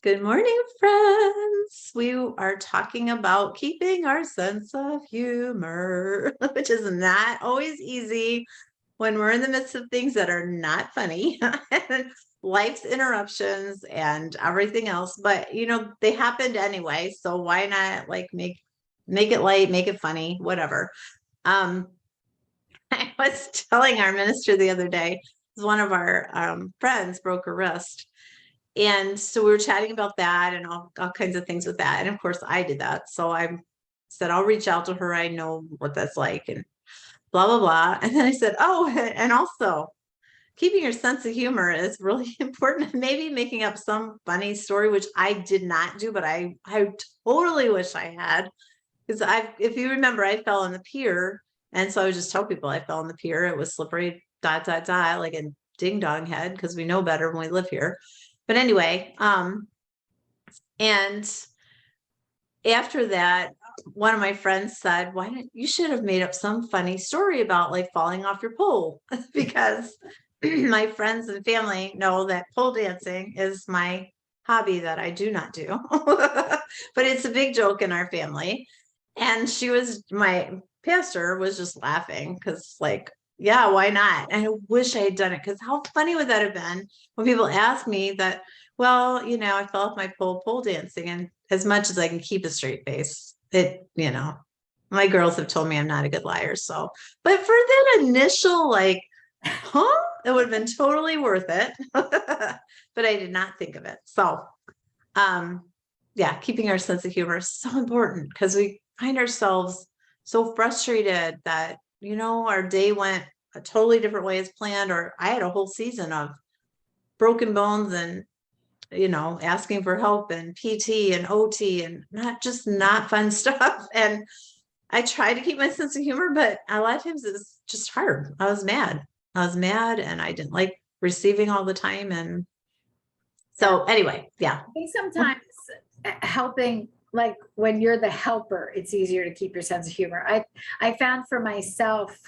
Good morning, friends. We are talking about keeping our sense of humor, which is not always easy when we're in the midst of things that are not funny, and life's interruptions and everything else. But they happened anyway, so why not like make it light, make it funny, whatever. Um, I was telling our minister the other day, one of our friends broke her wrist. And so we were chatting about that and all kinds of things with that. And of course, I did that. So I said, I'll reach out to her. I know what that's like and blah, blah, blah. And then I said, oh, and also keeping your sense of humor is really important. Maybe making up some funny story, which I did not do, but I totally wish I had. Because if you remember, I fell on the pier. And so I would just tell people I fell on the pier. It was slippery, like a ding dong head, because we know better when we live here. But anyway, and after that, one of my friends said, why didn't you should have made up some funny story about like falling off your pole? Because my friends and family know that pole dancing is my hobby that I do not do. But it's a big joke in our family. And my pastor was just laughing because like, yeah, why not? And I wish I had done it, because how funny would that have been when people ask me that, well, I fell off my pole dancing, and as much as I can keep a straight face, my girls have told me I'm not a good liar. So, but for that initial like, huh, it would have been totally worth it. But I did not think of it. So, yeah, keeping our sense of humor is so important, because we find ourselves so frustrated that, our day went a totally different way as planned, or I had a whole season of broken bones and, asking for help and PT and OT and not fun stuff. And I tried to keep my sense of humor, but a lot of times it's just hard. I was mad and I didn't like receiving all the time. And so anyway, yeah. I think sometimes helping, like when you're the helper, it's easier to keep your sense of humor. I found for myself,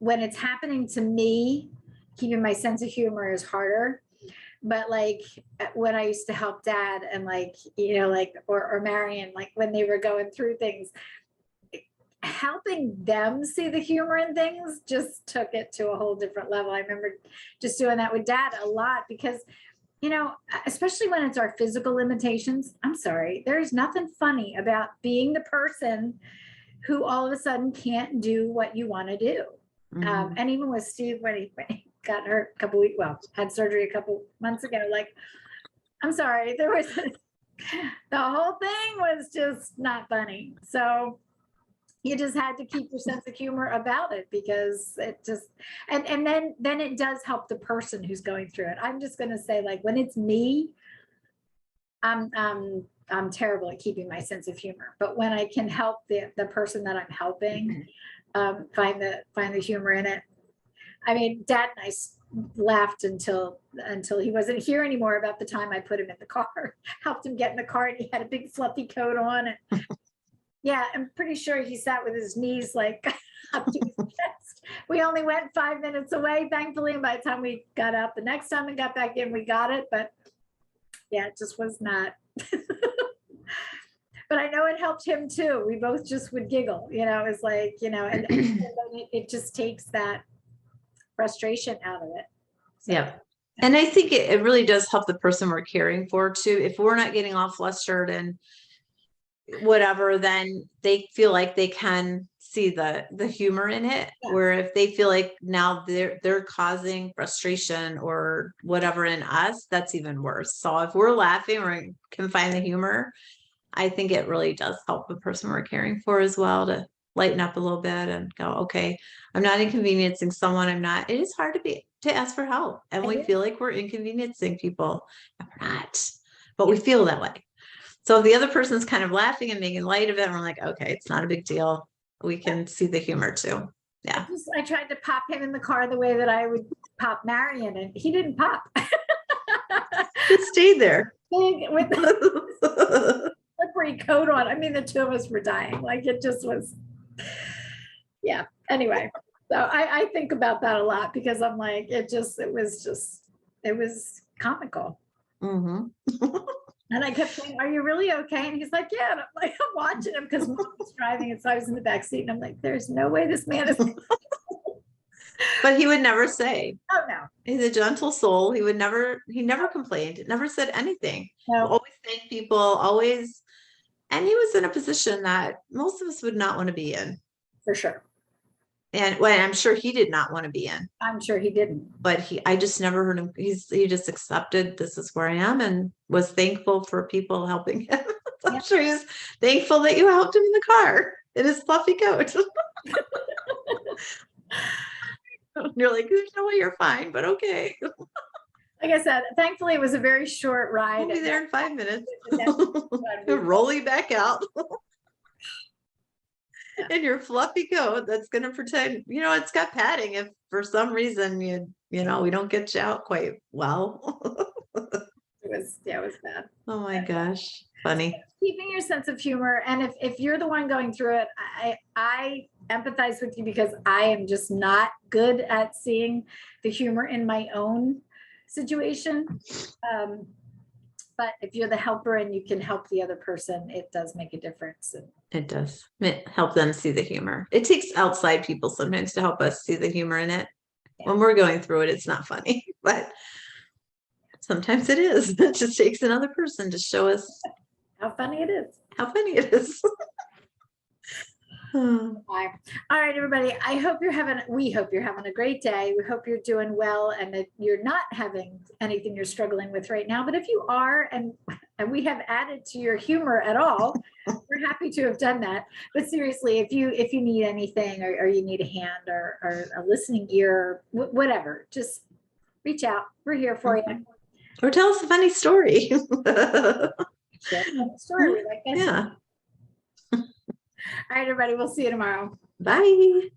when it's happening to me, keeping my sense of humor is harder. But like when I used to help Dad and or Marion, like when they were going through things, helping them see the humor in things just took it to a whole different level. I remember just doing that with Dad a lot because, especially when it's our physical limitations. I'm sorry, there's nothing funny about being the person who all of a sudden can't do what you want to do. Mm-hmm. And even with Steve, when he got hurt had surgery a couple months ago, like, I'm sorry, the whole thing was just not funny. So you just had to keep your sense of humor about it, because it just, and then it does help the person who's going through it. I'm just going to say, like, when it's me, I'm terrible at keeping my sense of humor, but when I can help the person that I'm helping, find the humor in it. I mean, Dad and I laughed until he wasn't here anymore about the time I put him in the car, helped him get in the car, and he had a big fluffy coat on. And yeah, I'm pretty sure he sat with his knees like up to his chest. We only went 5 minutes away, thankfully. And by the time we got out, the next time we got back in, we got it. But yeah, it just was not. But I know it helped him too. We both just would giggle, it's like, and it just takes that frustration out of it. So, yeah. And I think it really does help the person we're caring for too. If we're not getting all flustered and whatever, then they feel like they can see the humor in it. Yeah. Where if they feel like now they're causing frustration or whatever in us, that's even worse. So if we're laughing or can find the humor, I think it really does help the person we're caring for as well to lighten up a little bit and go, okay, I'm not inconveniencing someone. It is hard to ask for help. And we feel like we're inconveniencing people. And we're not, but we feel that way. So if the other person's kind of laughing and making light of it, and we're like, okay, it's not a big deal. We can see the humor too. Yeah. I tried to pop him in the car the way that I would pop Marion, and he didn't pop. He stayed there. With the slippery coat on. I mean, the two of us were dying. Like, it just was, yeah. Anyway, so I think about that a lot, because I'm like, it was comical. Mhm. And I kept saying, "Are you really okay?" And he's like, "Yeah." And I'm like, I'm watching him because Mom was driving, and so I was in the back seat, and I'm like, "There's no way this man is." But he would never say. Oh no, He's a gentle soul. He never complained, never said anything. no, Always thanked people, always. And he was in a position that most of us would not want to be in. for sure. And well, I'm sure he did not want to be in, I'm sure he didn't. but I just never heard him. He just accepted this is where I am and was thankful for people helping him. I'm Yeah. sure he was thankful that you helped him in the car in his fluffy coat. You're like, there's no way you're fine, but okay. Like I said, thankfully it was a very short ride. We'll be there in 5 minutes. We- Roll you back out. In your fluffy coat that's going to pretend, it's got padding if for some reason we don't get you out quite well. It was bad. Oh my gosh. Funny. Keeping your sense of humor, and if you're the one going through it, I empathize with you because I am just not good at seeing the humor in my own situation. But if you're the helper and you can help the other person, it does make a difference. It does help them see the humor. It takes outside people sometimes to help us see the humor in it. Yeah. When we're going through it, it's not funny, but sometimes it is. It just takes another person to show us How funny it is. how funny it is. All right, everybody. We hope you're having a great day. We hope you're doing well and that you're not having anything you're struggling with right now. But if you are, and we have added to your humor at all, we're happy to have done that. But seriously, if you need anything or you need a hand or a listening ear, whatever, just reach out. We're here for you. Or tell us a funny story. Share a story. We like that. Yeah. All right, everybody. We'll see you tomorrow. Bye.